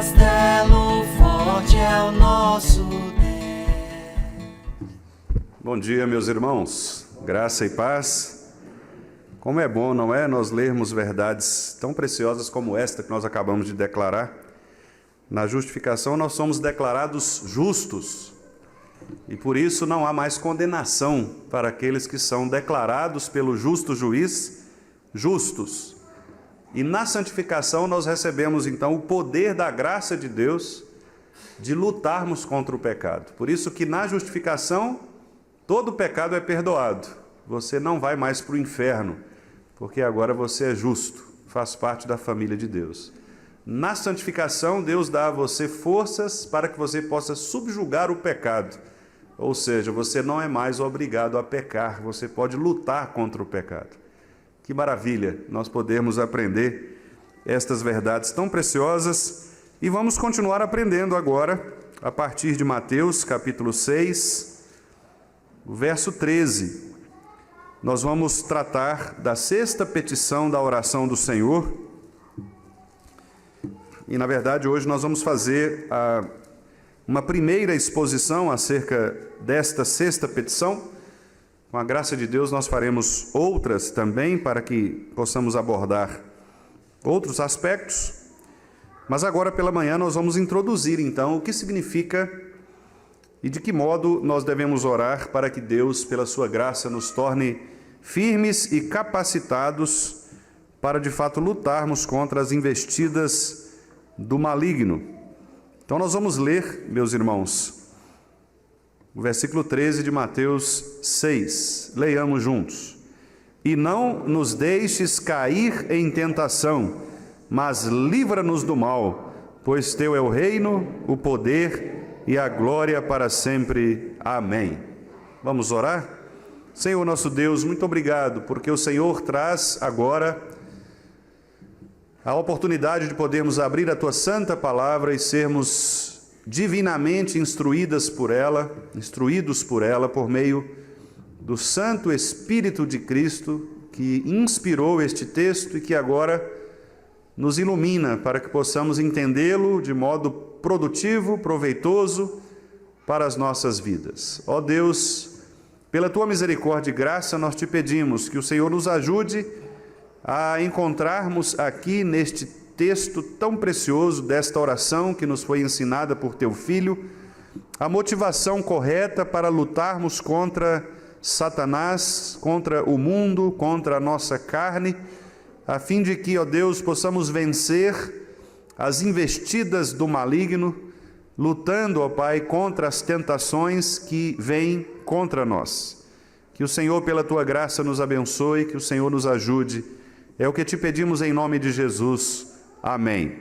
castelo forte é o nosso Deus. Bom dia, meus irmãos, graça e paz. Como é bom, não é, nós lermos verdades tão preciosas como esta que nós acabamos de declarar. Na justificação nós somos declarados justos e por isso não há mais condenação para aqueles que são declarados pelo justo juiz justos. E na santificação nós recebemos então o poder da graça de Deus de lutarmos contra o pecado. Por isso que na justificação todo pecado é perdoado. Você não vai mais para o inferno, porque agora você é justo, faz parte da família de Deus. Na santificação, Deus dá a você forças para que você possa subjugar o pecado. Ou seja, você não é mais obrigado a pecar, você pode lutar contra o pecado. Que maravilha nós podemos aprender estas verdades tão preciosas e vamos continuar aprendendo agora a partir de Mateus capítulo 6, verso 13. Nós vamos tratar da sexta petição da oração do Senhor e na verdade hoje nós vamos fazer uma primeira exposição acerca desta sexta petição. Com a graça de Deus, nós faremos outras também para que possamos abordar outros aspectos. Mas agora pela manhã nós vamos introduzir então o que significa e de que modo nós devemos orar para que Deus, pela sua graça, nos torne firmes e capacitados para de fato lutarmos contra as investidas do maligno. Então nós vamos ler, meus irmãos, o versículo 13 de Mateus 6. Leiamos juntos. E não nos deixes cair em tentação, mas livra-nos do mal, pois teu é o reino, o poder e a glória para sempre. Amém. Vamos orar? Senhor nosso Deus, muito obrigado, porque o Senhor traz agora a oportunidade de podermos abrir a tua santa palavra e sermos divinamente instruídos por ela por meio do Santo Espírito de Cristo, que inspirou este texto e que agora nos ilumina para que possamos entendê-lo de modo produtivo, proveitoso para as nossas vidas. Ó Deus, pela tua misericórdia e graça, nós te pedimos que o Senhor nos ajude a encontrarmos aqui neste texto tão precioso desta oração que nos foi ensinada por teu Filho, a motivação correta para lutarmos contra Satanás, contra o mundo, contra a nossa carne, a fim de que, ó Deus, possamos vencer as investidas do maligno, lutando, ó Pai, contra as tentações que vêm contra nós. Que o Senhor, pela tua graça, nos abençoe, que o Senhor nos ajude. É o que te pedimos em nome de Jesus. Amém.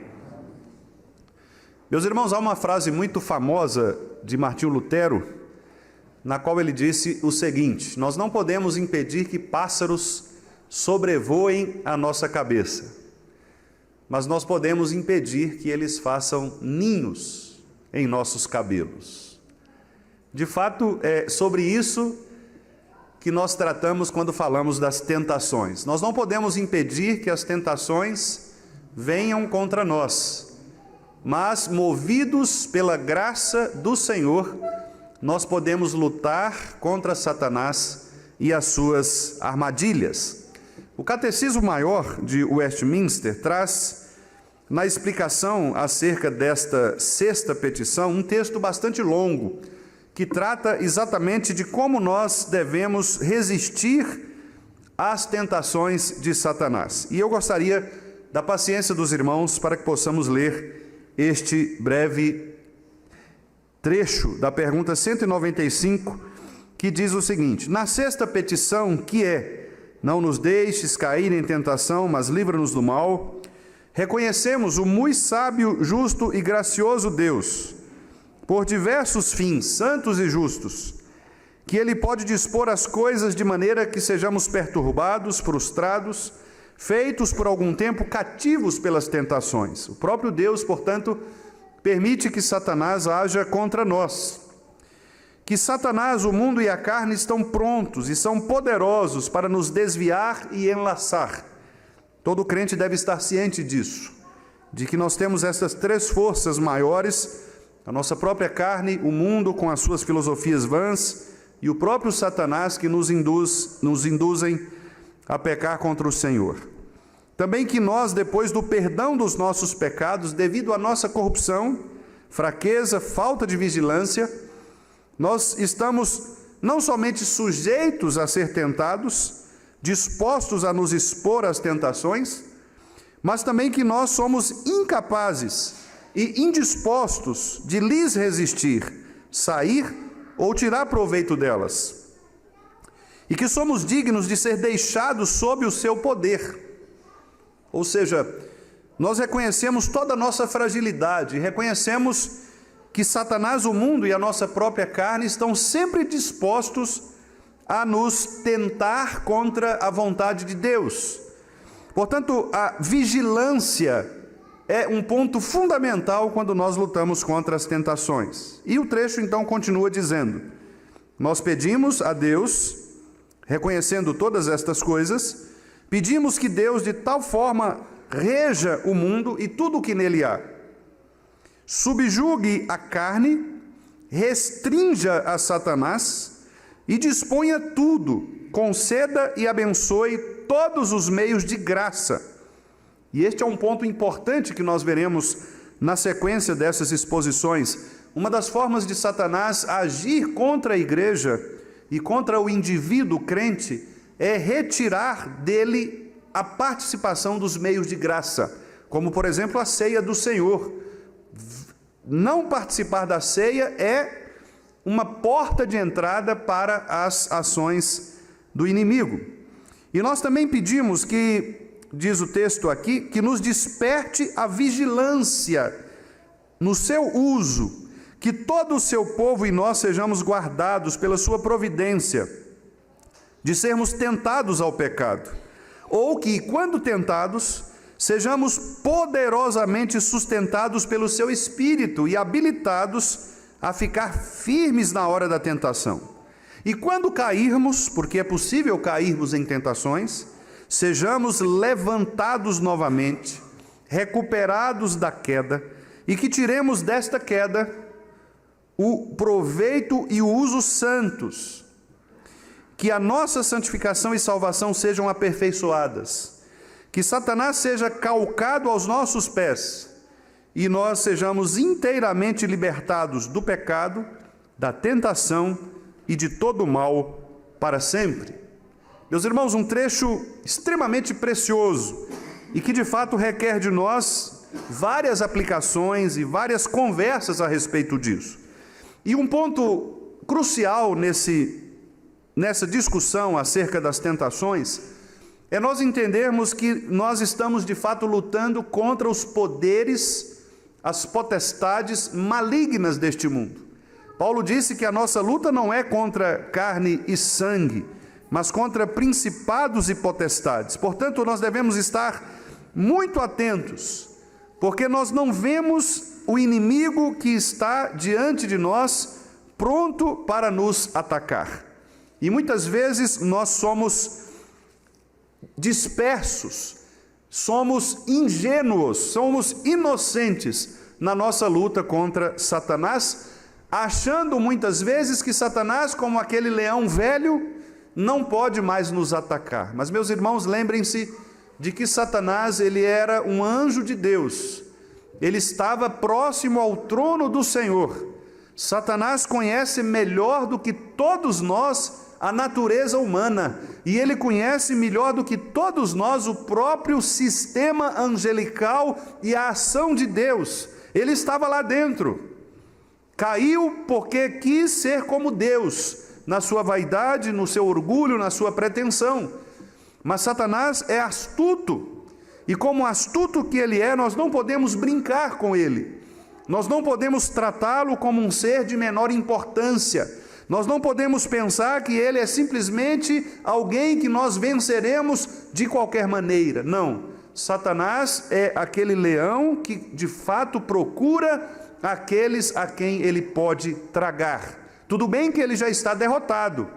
Meus irmãos, há uma frase muito famosa de Martinho Lutero, na qual ele disse o seguinte: nós não podemos impedir que pássaros sobrevoem a nossa cabeça, mas nós podemos impedir que eles façam ninhos em nossos cabelos. De fato, é sobre isso que nós tratamos quando falamos das tentações. Nós não podemos impedir que as tentações venham contra nós, mas movidos pela graça do Senhor, nós podemos lutar contra Satanás e as suas armadilhas. O Catecismo Maior de Westminster traz, na explicação acerca desta sexta petição, um texto bastante longo, que trata exatamente de como nós devemos resistir às tentações de Satanás. E eu gostaria da paciência dos irmãos para que possamos ler este breve trecho da pergunta 195, que diz o seguinte: na sexta petição, que é, não nos deixes cair em tentação, mas livra-nos do mal, reconhecemos o muito sábio, justo e gracioso Deus, por diversos fins, santos e justos, que Ele pode dispor as coisas de maneira que sejamos perturbados, frustrados, feitos por algum tempo cativos pelas tentações. O próprio Deus, portanto, permite que Satanás haja contra nós. Que Satanás, o mundo e a carne estão prontos e são poderosos para nos desviar e enlaçar. Todo crente deve estar ciente disso. de que nós temos essas três forças maiores: a nossa própria carne, o mundo com as suas filosofias vãs e o próprio Satanás, que nos induzem a pecar contra o Senhor. Também que nós, depois do perdão dos nossos pecados, devido à nossa corrupção, fraqueza, falta de vigilância, nós estamos não somente sujeitos a ser tentados, dispostos a nos expor às tentações, mas também que nós somos incapazes e indispostos de lhes resistir, sair ou tirar proveito delas. E que somos dignos de ser deixados sob o seu poder. Ou seja, nós reconhecemos toda a nossa fragilidade, reconhecemos que Satanás, o mundo e a nossa própria carne estão sempre dispostos a nos tentar contra a vontade de Deus. Portanto, a vigilância é um ponto fundamental quando nós lutamos contra as tentações. E o trecho então continua dizendo: nós pedimos a Deus, reconhecendo todas estas coisas, pedimos que Deus de tal forma reja o mundo e tudo o que nele há, subjugue a carne, restrinja a Satanás e disponha tudo, conceda e abençoe todos os meios de graça. E este é um ponto importante que nós veremos na sequência dessas exposições. Uma das formas de Satanás agir contra a igreja e contra o indivíduo crente é retirar dele a participação dos meios de graça, como por exemplo a ceia do Senhor. Não participar da ceia é uma porta de entrada para as ações do inimigo. E nós também pedimos que, diz o texto aqui, que nos desperte a vigilância no seu uso, que todo o seu povo e nós sejamos guardados pela sua providência, de sermos tentados ao pecado, ou que, quando tentados, sejamos poderosamente sustentados pelo seu Espírito e habilitados a ficar firmes na hora da tentação. E quando cairmos, porque é possível cairmos em tentações, sejamos levantados novamente, recuperados da queda, e que tiremos desta queda o proveito e o uso santos, que a nossa santificação e salvação sejam aperfeiçoadas, que Satanás seja calcado aos nossos pés, e nós sejamos inteiramente libertados do pecado, da tentação e de todo o mal para sempre. Meus irmãos, um trecho extremamente precioso e que de fato requer de nós várias aplicações e várias conversas a respeito disso. E um ponto crucial nessa discussão acerca das tentações é nós entendermos que nós estamos de fato lutando contra os poderes, as potestades malignas deste mundo. Paulo disse que a nossa luta não é contra carne e sangue, mas contra principados e potestades. Portanto, nós devemos estar muito atentos, porque nós não vemos o inimigo que está diante de nós pronto para nos atacar. E muitas vezes nós somos dispersos, somos ingênuos, somos inocentes na nossa luta contra Satanás, achando muitas vezes que Satanás, como aquele leão velho, não pode mais nos atacar. Mas, meus irmãos, lembrem-se de que Satanás, ele era um anjo de Deus, ele estava próximo ao trono do Senhor. Satanás conhece melhor do que todos nós a natureza humana, e ele conhece melhor do que todos nós o próprio sistema angelical e a ação de Deus. Ele estava lá dentro, caiu porque quis ser como Deus, na sua vaidade, no seu orgulho, na sua pretensão. Mas Satanás é astuto, e como astuto que ele é, nós não podemos brincar com ele, nós não podemos tratá-lo como um ser de menor importância. Nós não podemos pensar que ele é simplesmente alguém que nós venceremos de qualquer maneira. Não. Satanás é aquele leão que de fato procura aqueles a quem ele pode tragar. Tudo bem que ele já está derrotado.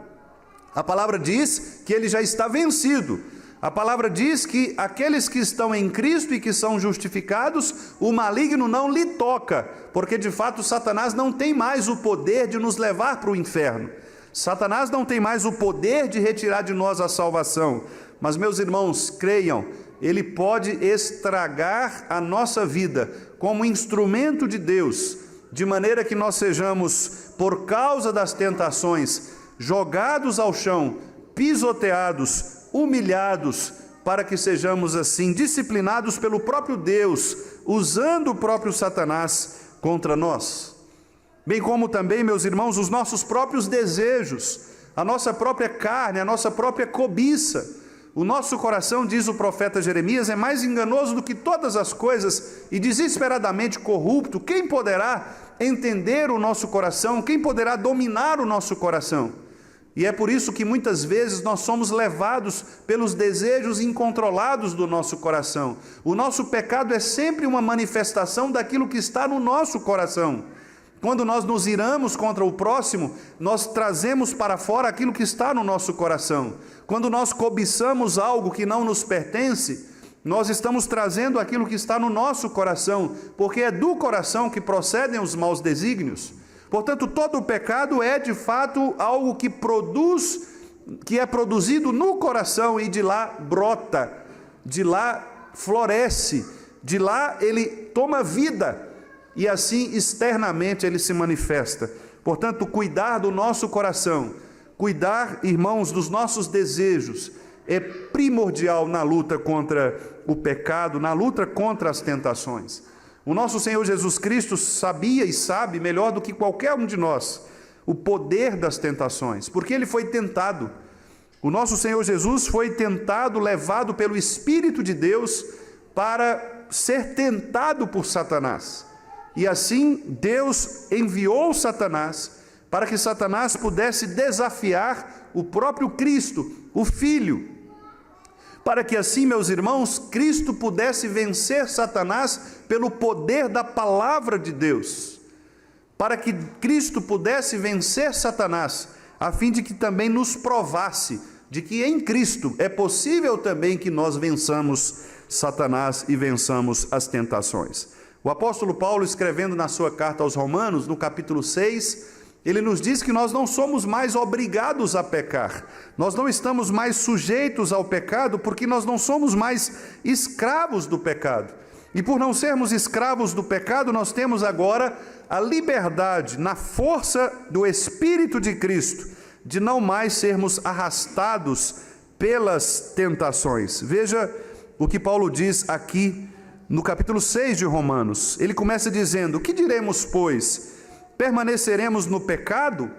A palavra diz que ele já está vencido. A palavra diz que aqueles que estão em Cristo e que são justificados, o maligno não lhe toca, porque de fato Satanás não tem mais o poder de nos levar para o inferno. Satanás não tem mais o poder de retirar de nós a salvação. Mas, meus irmãos, creiam, ele pode estragar a nossa vida como instrumento de Deus, de maneira que nós sejamos, por causa das tentações, jogados ao chão, pisoteados, humilhados, para que sejamos assim disciplinados pelo próprio Deus, usando o próprio Satanás contra nós. Bem como também, meus irmãos, os nossos próprios desejos, a nossa própria carne, a nossa própria cobiça. O nosso coração, diz o profeta Jeremias, é mais enganoso do que todas as coisas e desesperadamente corrupto. Quem poderá entender o nosso coração? Quem poderá dominar o nosso coração? E é por isso que muitas vezes nós somos levados pelos desejos incontrolados do nosso coração. O nosso pecado é sempre uma manifestação daquilo que está no nosso coração. Quando nós nos iramos contra o próximo, nós trazemos para fora aquilo que está no nosso coração. Quando nós cobiçamos algo que não nos pertence, nós estamos trazendo aquilo que está no nosso coração, porque é do coração que procedem os maus desígnios. Portanto, todo o pecado é de fato algo que é produzido no coração e de lá brota, de lá floresce, de lá ele toma vida e assim externamente ele se manifesta. Portanto, cuidar do nosso coração, cuidar, irmãos, dos nossos desejos é primordial na luta contra o pecado, na luta contra as tentações. O nosso Senhor Jesus Cristo sabia e sabe melhor do que qualquer um de nós o poder das tentações, porque ele foi tentado. O nosso Senhor Jesus foi tentado, levado pelo Espírito de Deus para ser tentado por Satanás. E assim Deus enviou Satanás para que Satanás pudesse desafiar o próprio Cristo, o Filho, para que assim, meus irmãos, Cristo pudesse vencer Satanás pelo poder da palavra de Deus, para que Cristo pudesse vencer Satanás, a fim de que também nos provasse de que em Cristo é possível também que nós vençamos Satanás e vençamos as tentações. O apóstolo Paulo, escrevendo na sua carta aos Romanos, no capítulo 6, ele nos diz que nós não somos mais obrigados a pecar, nós não estamos mais sujeitos ao pecado, porque nós não somos mais escravos do pecado. E por não sermos escravos do pecado, nós temos agora a liberdade, na força do Espírito de Cristo, de não mais sermos arrastados pelas tentações. Veja o que Paulo diz aqui no capítulo 6 de Romanos. Ele começa dizendo: que diremos, pois? Permaneceremos no pecado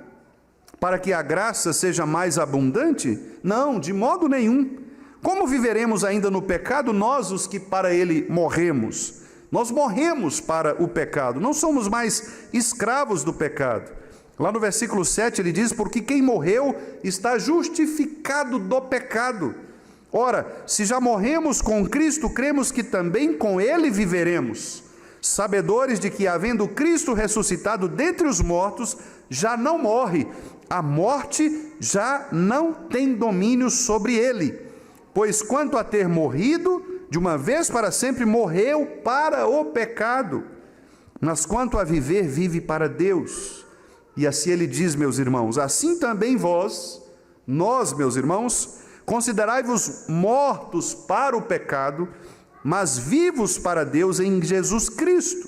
para que a graça seja mais abundante? Não, de modo nenhum. Como viveremos ainda no pecado, nós os que para ele morremos? Nós morremos para o pecado, não somos mais escravos do pecado. Lá no versículo 7 ele diz: porque quem morreu está justificado do pecado. Ora, se já morremos com Cristo, cremos que também com ele viveremos, sabedores de que, havendo Cristo ressuscitado dentre os mortos, já não morre, a morte já não tem domínio sobre ele. Pois quanto a ter morrido, de uma vez para sempre morreu para o pecado, mas quanto a viver, vive para Deus. E assim ele diz, meus irmãos: assim também nós, meus irmãos, considerai-vos mortos para o pecado, mas vivos para Deus em Jesus Cristo.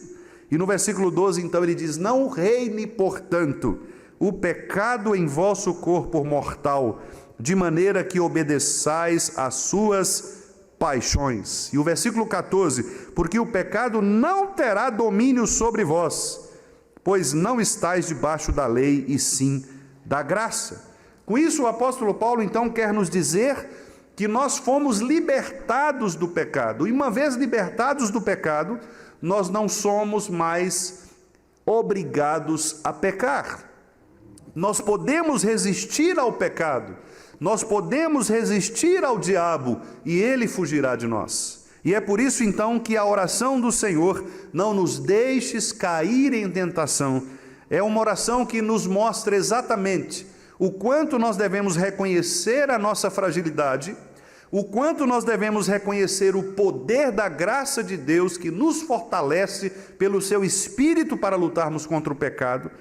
E no versículo 12, então, ele diz: não reine, portanto, o pecado em vosso corpo mortal, de maneira que obedeçais às suas paixões. E o versículo 14: porque o pecado não terá domínio sobre vós, pois não estáis debaixo da lei, e sim da graça. Com isso, o apóstolo Paulo, então, quer nos dizer que nós fomos libertados do pecado. E uma vez libertados do pecado, nós não somos mais obrigados a pecar. Nós podemos resistir ao pecado, nós podemos resistir ao diabo e ele fugirá de nós. E é por isso então que a oração do Senhor, não nos deixes cair em tentação, é uma oração que nos mostra exatamente o quanto nós devemos reconhecer a nossa fragilidade, o quanto nós devemos reconhecer o poder da graça de Deus que nos fortalece pelo seu Espírito para lutarmos contra o pecado,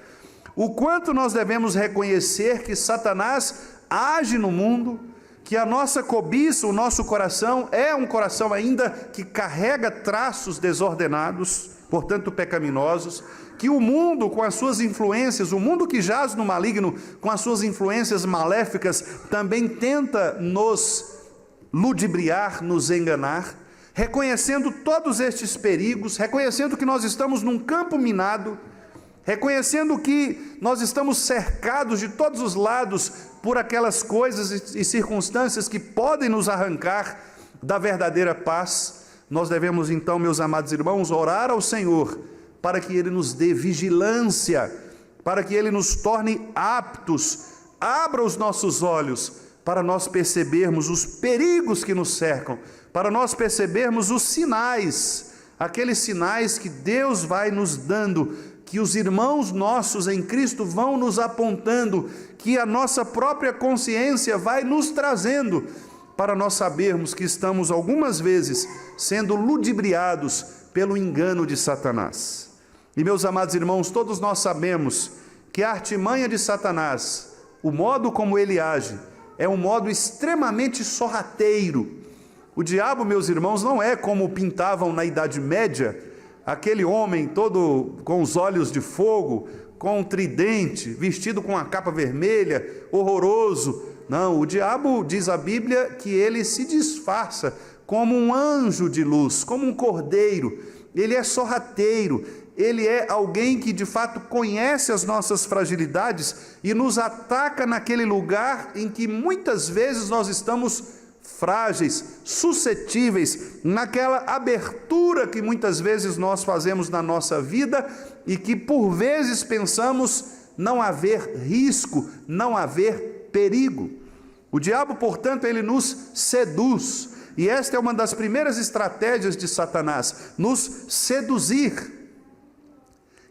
o quanto nós devemos reconhecer que Satanás age no mundo, que a nossa cobiça, o nosso coração é um coração ainda que carrega traços desordenados, portanto pecaminosos, que o mundo com as suas influências, o mundo que jaz no maligno com as suas influências maléficas, também tenta nos ludibriar, nos enganar, reconhecendo todos estes perigos, reconhecendo que nós estamos num campo minado, reconhecendo que nós estamos cercados de todos os lados por aquelas coisas e circunstâncias que podem nos arrancar da verdadeira paz, nós devemos então, meus amados irmãos, orar ao Senhor para que Ele nos dê vigilância, para que Ele nos torne aptos, abra os nossos olhos para nós percebermos os perigos que nos cercam, para nós percebermos os sinais, aqueles sinais que Deus vai nos dando, que os irmãos nossos em Cristo vão nos apontando, que a nossa própria consciência vai nos trazendo, para nós sabermos que estamos algumas vezes sendo ludibriados pelo engano de Satanás. E meus amados irmãos, todos nós sabemos que a artimanha de Satanás, o modo como ele age, é um modo extremamente sorrateiro. O diabo, meus irmãos, não é como pintavam na Idade Média, aquele homem todo com os olhos de fogo, com um tridente, vestido com uma capa vermelha, horroroso. Não, o diabo, diz a Bíblia, que ele se disfarça como um anjo de luz, como um cordeiro. Ele é sorrateiro, ele é alguém que de fato conhece as nossas fragilidades e nos ataca naquele lugar em que muitas vezes nós estamos frágeis, suscetíveis, naquela abertura que muitas vezes nós fazemos na nossa vida e que por vezes pensamos não haver risco, não haver perigo. O diabo, portanto, ele nos seduz, e esta é uma das primeiras estratégias de Satanás, nos seduzir.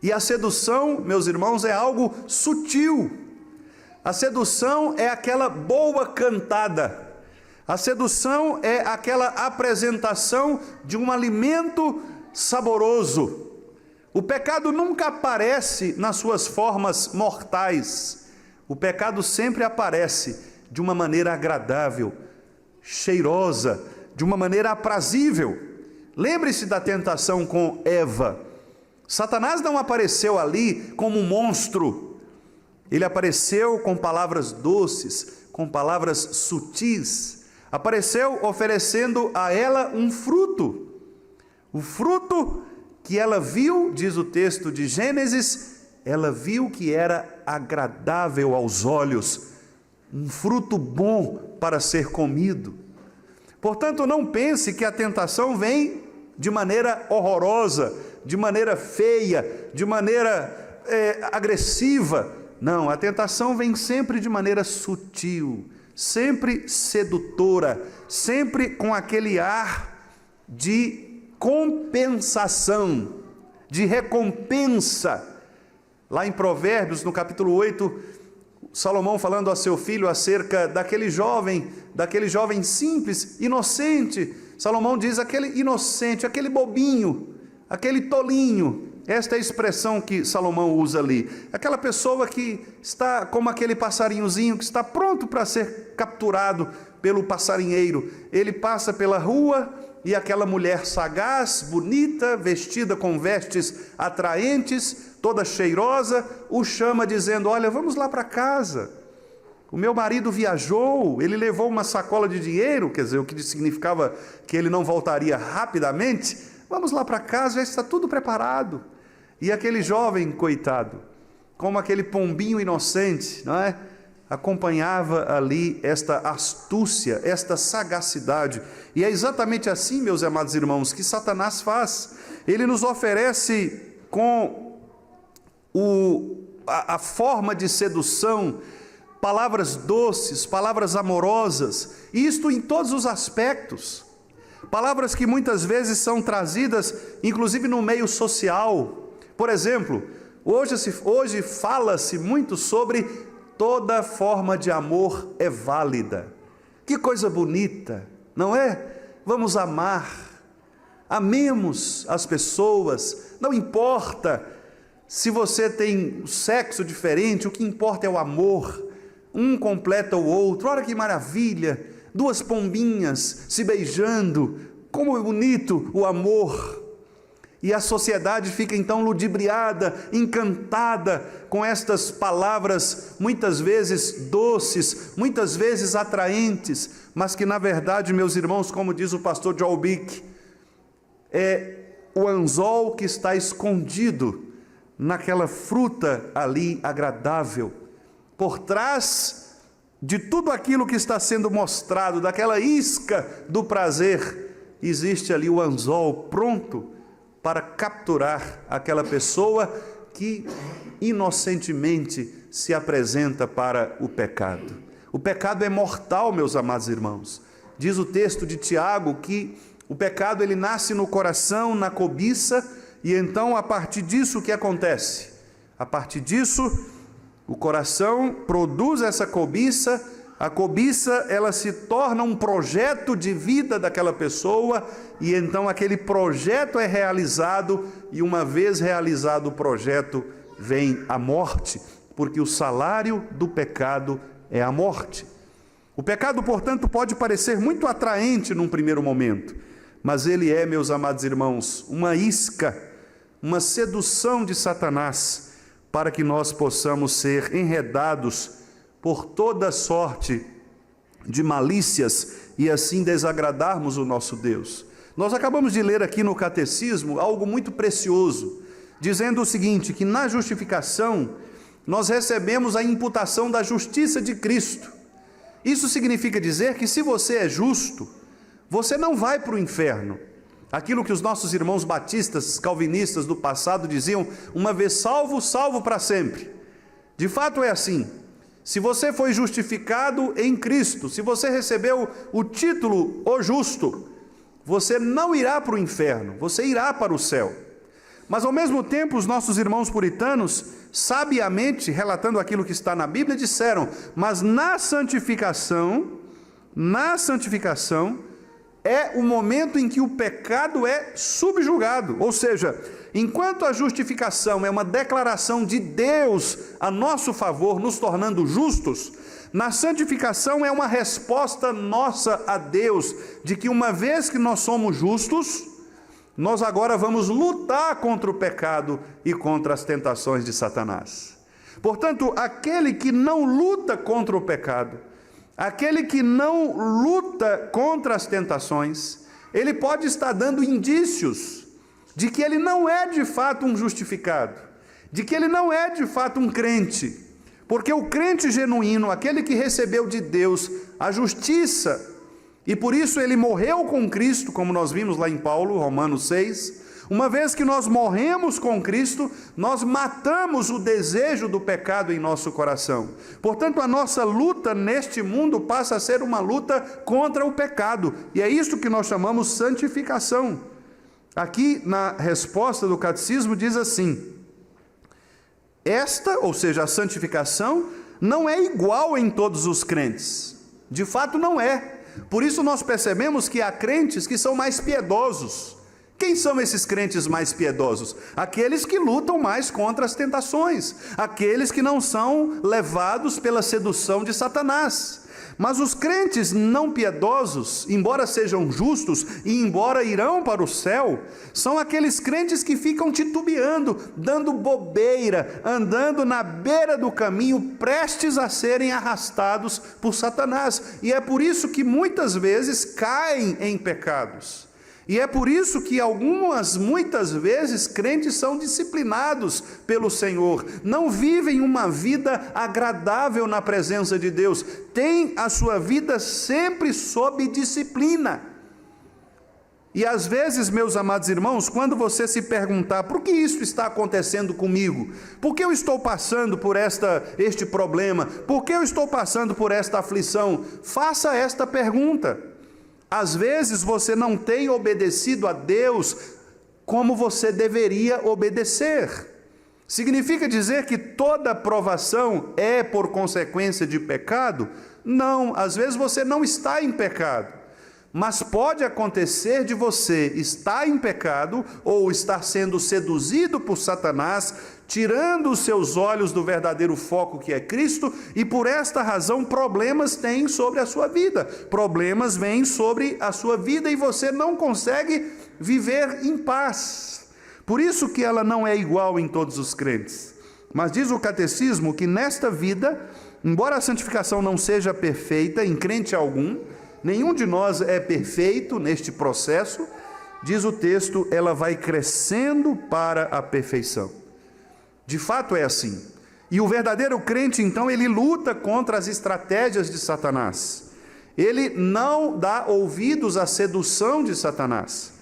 E a sedução, meus irmãos, é algo sutil. A sedução é aquela boa cantada. A sedução é aquela apresentação de um alimento saboroso. O pecado nunca aparece nas suas formas mortais. O pecado sempre aparece de uma maneira agradável, cheirosa, de uma maneira aprazível. Lembre-se da tentação com Eva. Satanás não apareceu ali como um monstro. Ele apareceu com palavras doces, com palavras sutis. Apareceu oferecendo a ela um fruto. O fruto que ela viu, diz o texto de Gênesis, ela viu que era agradável aos olhos, um fruto bom para ser comido. Portanto, não pense que a tentação vem de maneira horrorosa, de maneira feia, de maneira agressiva. Não, a tentação vem sempre de maneira sutil, sempre sedutora, sempre com aquele ar de compensação, de recompensa. Lá em Provérbios, no capítulo 8, Salomão falando a seu filho acerca daquele jovem simples, inocente. Salomão diz, aquele inocente, aquele bobinho, aquele tolinho. Esta é a expressão que Salomão usa ali. Aquela pessoa que está como aquele passarinhozinho que está pronto para ser capturado pelo passarinheiro. Ele passa pela rua e aquela mulher sagaz, bonita, vestida com vestes atraentes, toda cheirosa, o chama dizendo, olha, vamos lá para casa. O meu marido viajou, ele levou uma sacola de dinheiro, quer dizer, o que significava que ele não voltaria rapidamente. Vamos lá para casa, já está tudo preparado. E aquele jovem, coitado, como aquele pombinho inocente, não é? Acompanhava ali esta astúcia, esta sagacidade. E é exatamente assim, meus amados irmãos, que Satanás faz. Ele nos oferece com a forma de sedução, palavras doces, palavras amorosas, isto em todos os aspectos. Palavras que muitas vezes são trazidas, inclusive no meio social. Por exemplo, hoje fala-se muito sobre toda forma de amor é válida. Que coisa bonita, não é? Vamos amar, amemos as pessoas, não importa se você tem sexo diferente, o que importa é o amor, um completa o outro. Olha que maravilha, duas pombinhas se beijando, como é bonito o amor. E a sociedade fica então ludibriada, encantada com estas palavras, muitas vezes doces, muitas vezes atraentes, mas que na verdade, meus irmãos, como diz o pastor Joel Bick, é o anzol que está escondido naquela fruta ali agradável. Por trás de tudo aquilo que está sendo mostrado, daquela isca do prazer, existe ali o anzol pronto para capturar aquela pessoa que inocentemente se apresenta para o pecado. O pecado é mortal, meus amados irmãos. Diz o texto de Tiago que o pecado ele nasce no coração, na cobiça, e então a partir disso o que acontece? A partir disso o coração produz essa cobiça, a cobiça ela se torna um projeto de vida daquela pessoa, e então aquele projeto é realizado, e uma vez realizado o projeto, vem a morte, porque o salário do pecado é a morte. O pecado, portanto, pode parecer muito atraente num primeiro momento, mas ele é, meus amados irmãos, uma isca, uma sedução de Satanás, para que nós possamos ser enredados por toda sorte de malícias e assim desagradarmos o nosso Deus. Nós acabamos de ler aqui no Catecismo algo muito precioso, dizendo o seguinte, que na justificação nós recebemos a imputação da justiça de Cristo. Isso significa dizer que se você é justo, você não vai para o inferno. Aquilo que os nossos irmãos batistas, calvinistas do passado diziam, uma vez salvo, salvo para sempre. De fato é assim. Se você foi justificado em Cristo, se você recebeu o título o justo, você não irá para o inferno, você irá para o céu. Mas ao mesmo tempo os nossos irmãos puritanos, sabiamente, relatando aquilo que está na Bíblia, disseram, mas na santificação, é o momento em que o pecado é subjugado, ou seja, enquanto a justificação é uma declaração de Deus a nosso favor, nos tornando justos, na santificação é uma resposta nossa a Deus, de que uma vez que nós somos justos, nós agora vamos lutar contra o pecado e contra as tentações de Satanás. Portanto, aquele que não luta contra o pecado, aquele que não luta contra as tentações, ele pode estar dando indícios de que ele não é de fato um justificado, de que ele não é de fato um crente, porque o crente genuíno, aquele que recebeu de Deus a justiça, e por isso ele morreu com Cristo, como nós vimos lá em Paulo, Romanos 6, uma vez que nós morremos com Cristo, nós matamos o desejo do pecado em nosso coração. Portanto, a nossa luta neste mundo passa a ser uma luta contra o pecado. E é isso que nós chamamos santificação. Aqui na resposta do catecismo diz assim, ou seja, a santificação, não é igual em todos os crentes. De fato não é. Por isso nós percebemos que há crentes que são mais piedosos. Quem são esses crentes mais piedosos? Aqueles que lutam mais contra as tentações, aqueles que não são levados pela sedução de Satanás. Mas os crentes não piedosos, embora sejam justos e embora irão para o céu, são aqueles crentes que ficam titubeando, dando bobeira, andando na beira do caminho, prestes a serem arrastados por Satanás. E é por isso que muitas vezes caem em pecados. E é por isso que muitas vezes, crentes são disciplinados pelo Senhor, não vivem uma vida agradável na presença de Deus, têm a sua vida sempre sob disciplina. E às vezes, meus amados irmãos, quando você se perguntar, por que isso está acontecendo comigo? Por que eu estou passando por este problema? Por que eu estou passando por esta aflição? Faça esta pergunta. Às vezes você não tem obedecido a Deus como você deveria obedecer. Significa dizer que toda provação é por consequência de pecado? Não, às vezes você não está em pecado, Mas pode acontecer de você estar em pecado ou estar sendo seduzido por Satanás, tirando os seus olhos do verdadeiro foco que é Cristo, e por esta razão problemas têm sobre a sua vida. Problemas vêm sobre a sua vida e você não consegue viver em paz. Por isso que ela não é igual em todos os crentes. Mas diz o catecismo que nesta vida, embora a santificação não seja perfeita em crente algum, nenhum de nós é perfeito neste processo, diz o texto, ela vai crescendo para a perfeição. De fato é assim. E o verdadeiro crente, então, ele luta contra as estratégias de Satanás. Ele não dá ouvidos à sedução de Satanás.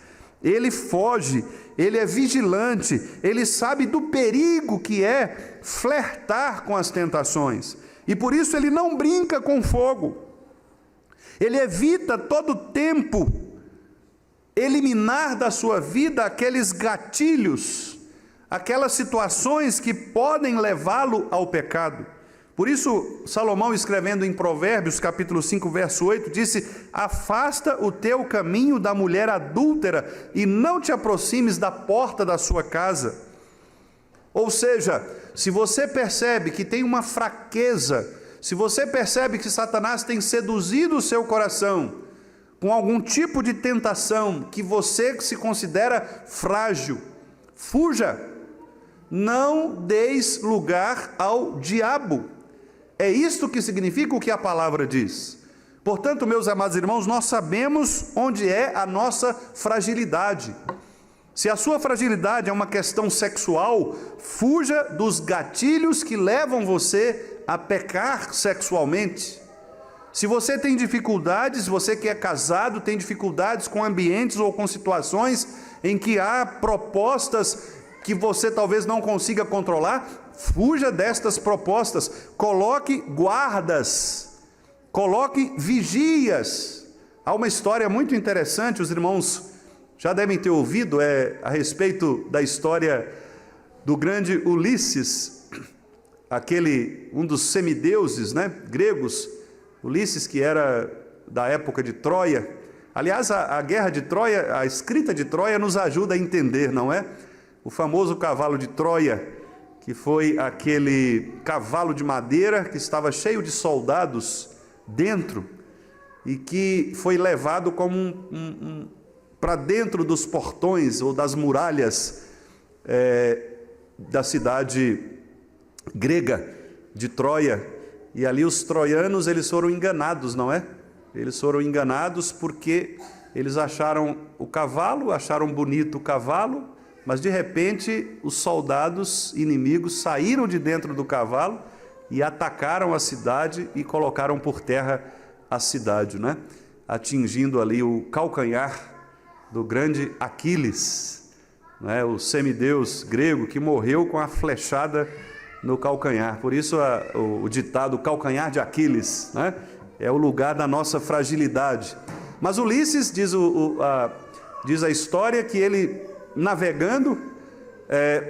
Ele foge, ele é vigilante, ele sabe do perigo que é flertar com as tentações. E por isso ele não brinca com fogo. Ele evita todo tempo eliminar da sua vida aqueles gatilhos, aquelas situações que podem levá-lo ao pecado. Por isso, Salomão, escrevendo em Provérbios, capítulo 5, verso 8, disse: afasta o teu caminho da mulher adúltera e não te aproximes da porta da sua casa. Ou seja, se você percebe que tem uma fraqueza, se você percebe que Satanás tem seduzido o seu coração com algum tipo de tentação que você se considera frágil, fuja, não deis lugar ao diabo. É isto que significa o que a palavra diz. Portanto, meus amados irmãos, nós sabemos onde é a nossa fragilidade. Se a sua fragilidade é uma questão sexual, fuja dos gatilhos que levam você a pecar sexualmente. Se você tem dificuldades, você que é casado, tem dificuldades com ambientes ou com situações em que há propostas que você talvez não consiga controlar, fuja destas propostas, coloque guardas, coloque vigias. Há uma história muito interessante, os irmãos já devem ter ouvido, a respeito da história do grande Ulisses, um dos semideuses, gregos, Ulisses, que era da época de Troia. Aliás, a guerra de Troia, a escrita de Troia nos ajuda a entender, não é? O famoso cavalo de Troia, que foi aquele cavalo de madeira que estava cheio de soldados dentro e que foi levado como para dentro dos portões ou das muralhas da cidade grega de Troia. E ali os troianos, eles foram enganados, não é? Eles foram enganados porque eles acharam o cavalo, acharam bonito o cavalo, mas de repente os soldados inimigos saíram de dentro do cavalo e atacaram a cidade e colocaram por terra a cidade, né? Atingindo ali o calcanhar do grande Aquiles, né? O semideus grego que morreu com a flechada no calcanhar. Por isso o ditado calcanhar de Aquiles, né? É o lugar da nossa fragilidade. Mas Ulisses, diz a história, que ele, navegando,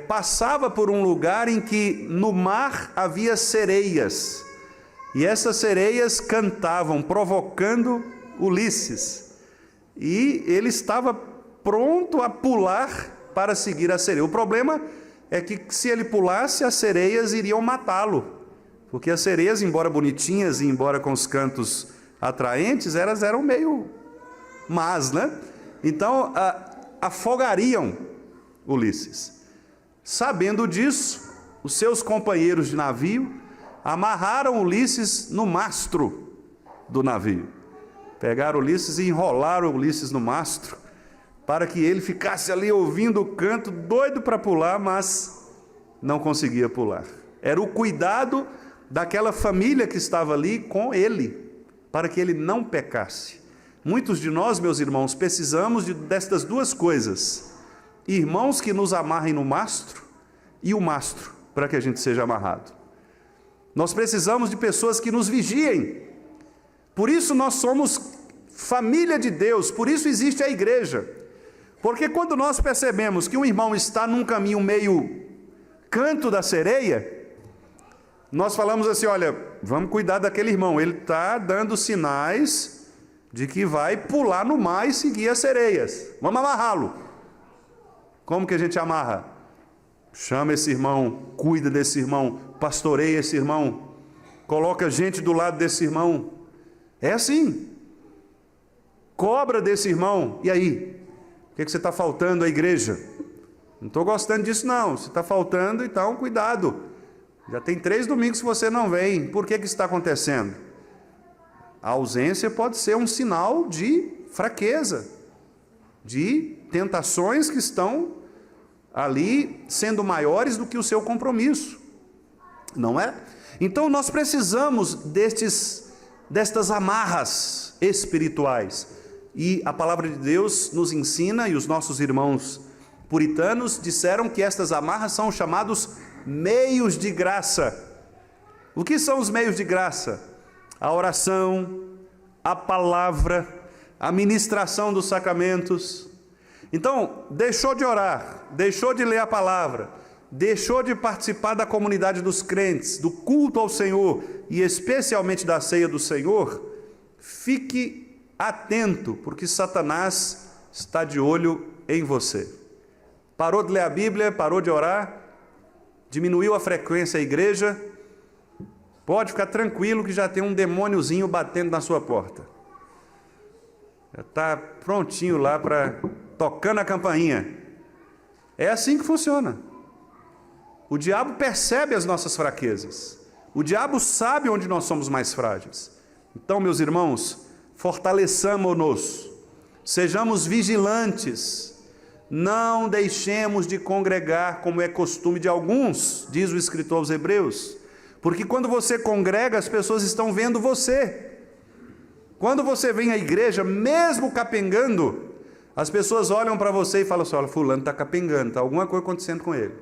passava por um lugar em que no mar havia sereias, e essas sereias cantavam, provocando Ulisses, e ele estava pronto a pular para seguir a sereia. O problema é que se ele pulasse, as sereias iriam matá-lo, porque as sereias, embora bonitinhas e embora com os cantos atraentes, elas eram meio más, né? Então afogariam Ulisses. Sabendo disso, os seus companheiros de navio amarraram Ulisses no mastro do navio. Pegaram Ulisses e enrolaram Ulisses no mastro, para que ele ficasse ali ouvindo o canto, doido para pular, mas não conseguia pular. Era o cuidado daquela família que estava ali com ele, para que ele não pecasse. Muitos de nós, meus irmãos, precisamos destas duas coisas: irmãos que nos amarrem no mastro e o mastro para que a gente seja amarrado. Nós precisamos de pessoas que nos vigiem. Por isso nós somos família de Deus, por isso existe a igreja. Porque quando nós percebemos que um irmão está num caminho meio canto da sereia, nós falamos assim: olha, vamos cuidar daquele irmão, ele está dando sinais de que vai pular no mar e seguir as sereias. Vamos amarrá-lo. Como que a gente amarra? Chama esse irmão, cuida desse irmão, pastoreia esse irmão, coloca gente do lado desse irmão. É assim. Cobra desse irmão. E aí? O que você está faltando à igreja? Não estou gostando disso não. Se está faltando, então cuidado. Já tem 3 domingos que você não vem. Por que isso está acontecendo? A ausência pode ser um sinal de fraqueza, de tentações que estão ali sendo maiores do que o seu compromisso, não é? Então nós precisamos destas amarras espirituais, e a palavra de Deus nos ensina, e os nossos irmãos puritanos disseram que estas amarras são chamados meios de graça. O que são os meios de graça? A oração, a palavra, a ministração dos sacramentos. Então, deixou de orar, deixou de ler a palavra, deixou de participar da comunidade dos crentes, do culto ao Senhor e especialmente da ceia do Senhor, fique atento, porque Satanás está de olho em você. Parou de ler a Bíblia, parou de orar, diminuiu a frequência à igreja, pode ficar tranquilo que já tem um demôniozinho batendo na sua porta. Já está prontinho lá para tocando a campainha. É assim que funciona. O diabo percebe as nossas fraquezas. O diabo sabe onde nós somos mais frágeis. Então, meus irmãos, fortaleçamo-nos, sejamos vigilantes, não deixemos de congregar como é costume de alguns, diz o escritor aos Hebreus. Porque quando você congrega, as pessoas estão vendo você. Quando você vem à igreja, mesmo capengando, as pessoas olham para você e falam assim: olha, fulano está capengando, está alguma coisa acontecendo com ele.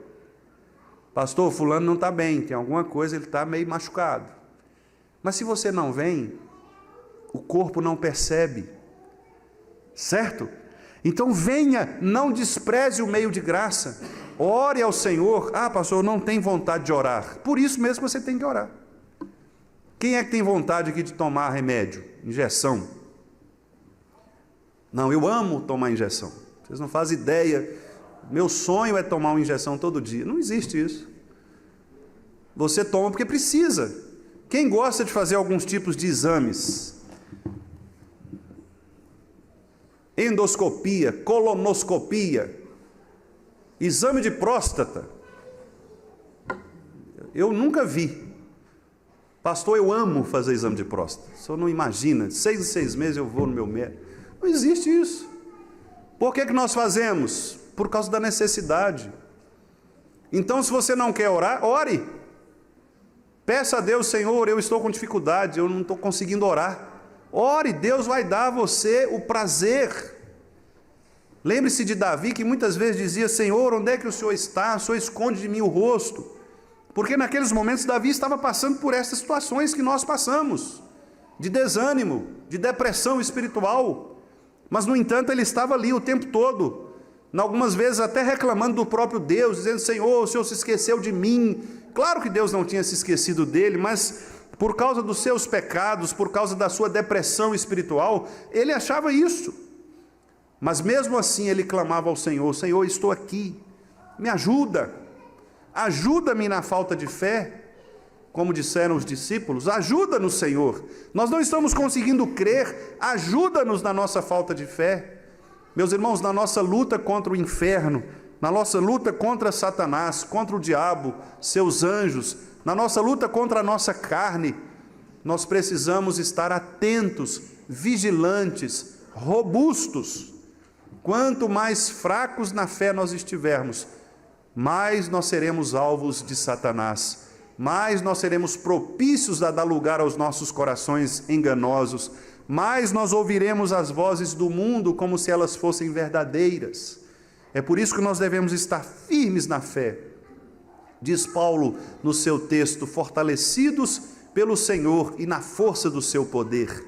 Pastor, fulano não está bem, tem alguma coisa, ele está meio machucado. Mas se você não vem, o corpo não percebe, certo? Então venha, não despreze o meio de graça. Ore ao Senhor. Ah, pastor, eu não tenho vontade de orar. Por isso mesmo você tem que orar. Quem é que tem vontade aqui de tomar remédio, injeção? Não, eu amo tomar injeção. Vocês não fazem ideia. Meu sonho é tomar uma injeção todo dia. Não existe isso. Você toma porque precisa. Quem gosta de fazer alguns tipos de exames? Endoscopia, colonoscopia, exame de próstata. Eu nunca vi. Pastor, eu amo fazer exame de próstata. O senhor não imagina, 6 em 6 meses eu vou no meu médico. Não existe isso. Por que nós fazemos? Por causa da necessidade. Então, se você não quer orar, ore. Peça a Deus: Senhor, eu estou com dificuldade, eu não estou conseguindo orar. Ore, Deus vai dar a você o prazer. Lembre-se de Davi, que muitas vezes dizia: Senhor, onde é que o Senhor está? O Senhor esconde de mim o rosto. Porque naqueles momentos Davi estava passando por essas situações que nós passamos, de desânimo, de depressão espiritual. Mas no entanto ele estava ali o tempo todo, algumas vezes até reclamando do próprio Deus, dizendo: Senhor, o Senhor se esqueceu de mim. Claro que Deus não tinha se esquecido dele, mas por causa dos seus pecados, por causa da sua depressão espiritual, ele achava isso. Mas mesmo assim ele clamava ao Senhor: Senhor, estou aqui, me ajuda, ajuda-me na falta de fé, como disseram os discípulos, ajuda-nos, Senhor, nós não estamos conseguindo crer, ajuda-nos na nossa falta de fé. Meus irmãos, na nossa luta contra o inferno, na nossa luta contra Satanás, contra o diabo, seus anjos, na nossa luta contra a nossa carne, nós precisamos estar atentos, vigilantes, robustos. Quanto mais fracos na fé nós estivermos, mais nós seremos alvos de Satanás, mais nós seremos propícios a dar lugar aos nossos corações enganosos, mais nós ouviremos as vozes do mundo como se elas fossem verdadeiras. É por isso que nós devemos estar firmes na fé. Diz Paulo no seu texto: fortalecidos pelo Senhor e na força do seu poder,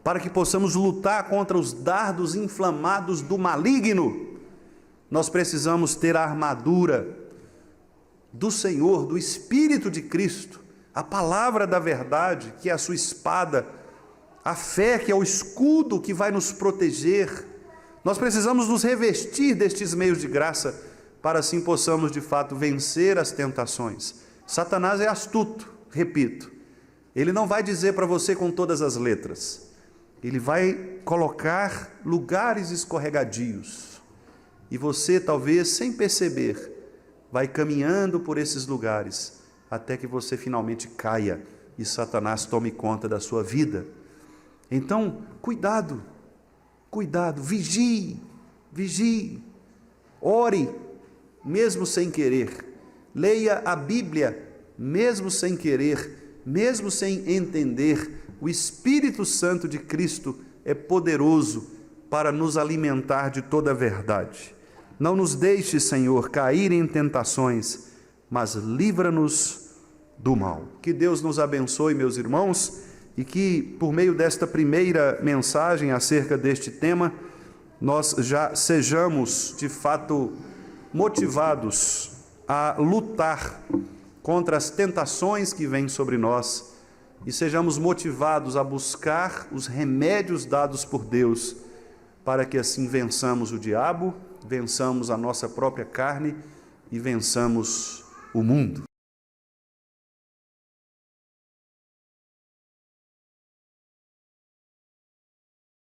para que possamos lutar contra os dardos inflamados do maligno. Nós precisamos ter a armadura do Senhor, do Espírito de Cristo, a palavra da verdade, que é a sua espada, A fé que é o escudo que vai nos proteger. Nós precisamos nos revestir destes meios de graça para assim possamos de fato vencer as tentações. Satanás é astuto, repito. Ele não vai dizer para você com todas as letras. Ele vai colocar lugares escorregadios. E você, talvez sem perceber, vai caminhando por esses lugares até que você finalmente caia e Satanás tome conta da sua vida. Então, cuidado, vigie, ore, mesmo sem querer, leia a Bíblia, mesmo sem querer, mesmo sem entender. O Espírito Santo de Cristo é poderoso para nos alimentar de toda a verdade. Não nos deixe, Senhor, cair em tentações, mas livra-nos do mal. Que Deus nos abençoe, meus irmãos, e que, por meio desta primeira mensagem acerca deste tema, nós já sejamos, de fato, motivados a lutar contra as tentações que vêm sobre nós e sejamos motivados a buscar os remédios dados por Deus para que assim vençamos o diabo, vençamos a nossa própria carne e vençamos o mundo.